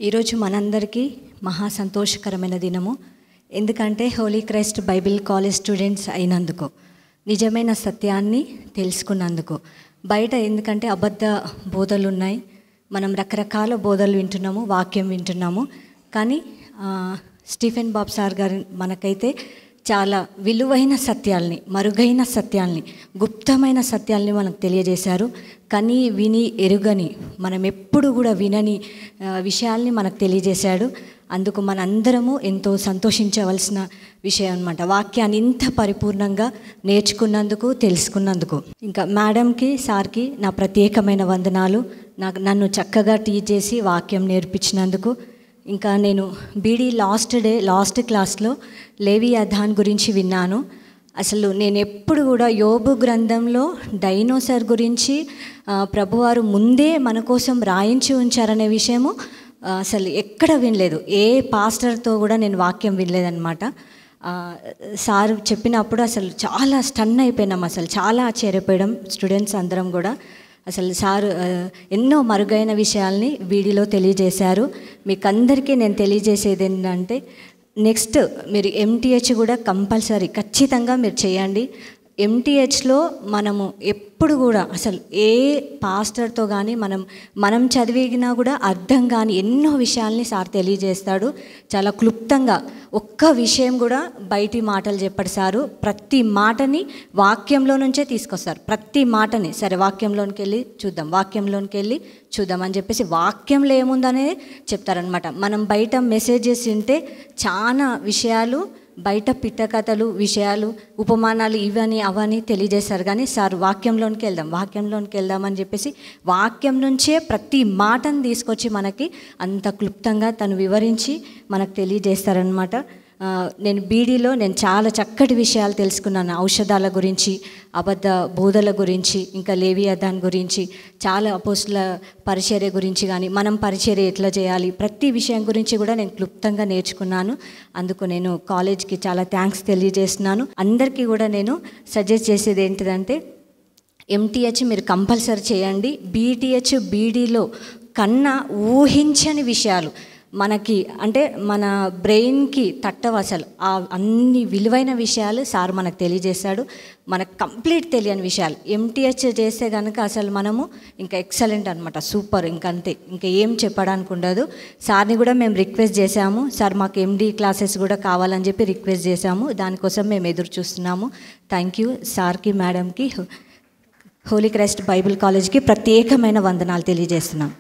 ఈరోజు మనందరికీ మహా సంతోషకరమైన దినము. ఎందుకంటే Holy Christ Bible College students అయినందుకు, నిజమైన సత్యాన్ని తెలుసుకున్నందుకు. బయట ఎందుకంటే అబద్ధ బోధలు ఉన్నాయి, మనం రకరకాల బోధలు వింటున్నాము, వాక్యం వింటున్నాము. కానీ స్టీఫెన్ బాబ్ సార్ గారు మనకైతే చాలా విలువైన సత్యాల్ని, మరుగైన సత్యాల్ని, గుప్తమైన సత్యాల్ని మనకు తెలియజేశారు. కానీ విని ఎరుగని, మనం ఎప్పుడు కూడా వినని విషయాల్ని మనకు తెలియజేశాడు. అందుకు మనందరము ఎంతో సంతోషించవలసిన విషయం అన్నమాట. వాక్యాన్ని ఇంత పరిపూర్ణంగా నేర్చుకున్నందుకు, తెలుసుకున్నందుకు. ఇంకా మేడంకి, సార్కి నా ప్రత్యేకమైన వందనాలు. నన్ను చక్కగా టీచ్ చేసి వాక్యం నేర్పించినందుకు. ఇంకా నేను బీడీ లాస్ట్ క్లాస్లో లేవియాథాన్ గురించి విన్నాను. అసలు నేను ఎప్పుడు కూడా యోబు గ్రంథంలో డైనోసార్ గురించి ప్రభువారు ముందే మన కోసం రాయించి ఉంచారనే విషయము అసలు ఎక్కడ వినలేదు. ఏ పాస్టర్తో కూడా నేను వాక్యం వినలేదన్నమాట. సార్ చెప్పినప్పుడు అసలు చాలా స్టన్ అయిపోయినాం, అసలు చాలా ఆశ్చర్యపోయాం స్టూడెంట్స్ అందరం కూడా. అసలు సార్ ఎన్నో మరుగైన విషయాల్ని వీడియోలో తెలియజేశారు. మీకు అందరికీ నేను తెలియజేసేది ఏంటంటే, నెక్స్ట్ మీరు ఎంటీహెచ్ కూడా కంపల్సరీ ఖచ్చితంగా మీరు చేయండి. ఎంటీహెచ్లో మనము ఎప్పుడు కూడా అసలు ఏ పాస్టర్తో కానీ మనం చదివినా కూడా అర్థం కాని ఎన్నో విషయాల్ని సార్ తెలియజేస్తాడు. చాలా క్లుప్తంగా ఒక్క విషయం కూడా బయటి మాటలు చెప్పడు సారు. ప్రతి మాటని వాక్యంలో నుంచే తీసుకొస్తారు, ప్రతి మాటని. సరే వాక్యంలోనికి వెళ్ళి చూద్దాం అని చెప్పేసి వాక్యంలో ఏముందనే చెప్తారనమాట. మనం బయట మెసేజెస్ వింటే చాలా విషయాలు, బయట పిట్టకథలు, విషయాలు, ఉపమానాలు, ఇవని అవని తెలియజేస్తారు. కానీ సార్ వాక్యంలోనికి వెళ్దాం అని చెప్పేసి వాక్యం నుంచే ప్రతి మాటను తీసుకొచ్చి మనకి అంత క్లుప్తంగా తను వివరించి మనకు తెలియజేస్తారనమాట. నేను బీడీలో చాలా చక్కటి విషయాలు తెలుసుకున్నాను. ఔషధాల గురించి, అబద్ధ బోధల గురించి, ఇంకా లేవియాథాన్ గురించి, చాలా అపోస్తుల పరిచర్య గురించి కానీ, మనం పరిచర్య ఎట్లా చేయాలి, ప్రతి విషయం గురించి కూడా నేను క్లుప్తంగా నేర్చుకున్నాను. అందుకు నేను కాలేజ్కి చాలా థ్యాంక్స్ తెలియజేస్తున్నాను. అందరికీ కూడా నేను సజెస్ట్ చేసేది ఏంటిదంటే, ఎంటీహెచ్ మీరు కంపల్సరీ చేయండి. బీడీలో కన్నా ఊహించని విషయాలు మనకి, అంటే మన బ్రెయిన్కి తట్టవు అసలు. ఆ అన్ని విలువైన విషయాలు సార్ మనకు తెలియజేశాడు. మనకు కంప్లీట్ తెలియని విషయాలు ఎంటీహెచ్ చేస్తే కనుక అసలు మనము ఇంకా ఎక్సలెంట్ అనమాట, సూపర్. ఇంకంతే, ఇంకా ఏం చెప్పడానికి ఉండదు. సార్ని కూడా మేము రిక్వెస్ట్ చేశాము, సార్ మాకు ఎండి క్లాసెస్ కూడా కావాలని చెప్పి రిక్వెస్ట్ చేశాము. దానికోసం మేము ఎదురు చూస్తున్నాము. థ్యాంక్ యూ సార్కి, మేడంకి, హోలీ క్రైస్ట్ బైబిల్ కాలేజ్కి ప్రత్యేకమైన వందనాలు తెలియజేస్తున్నాం.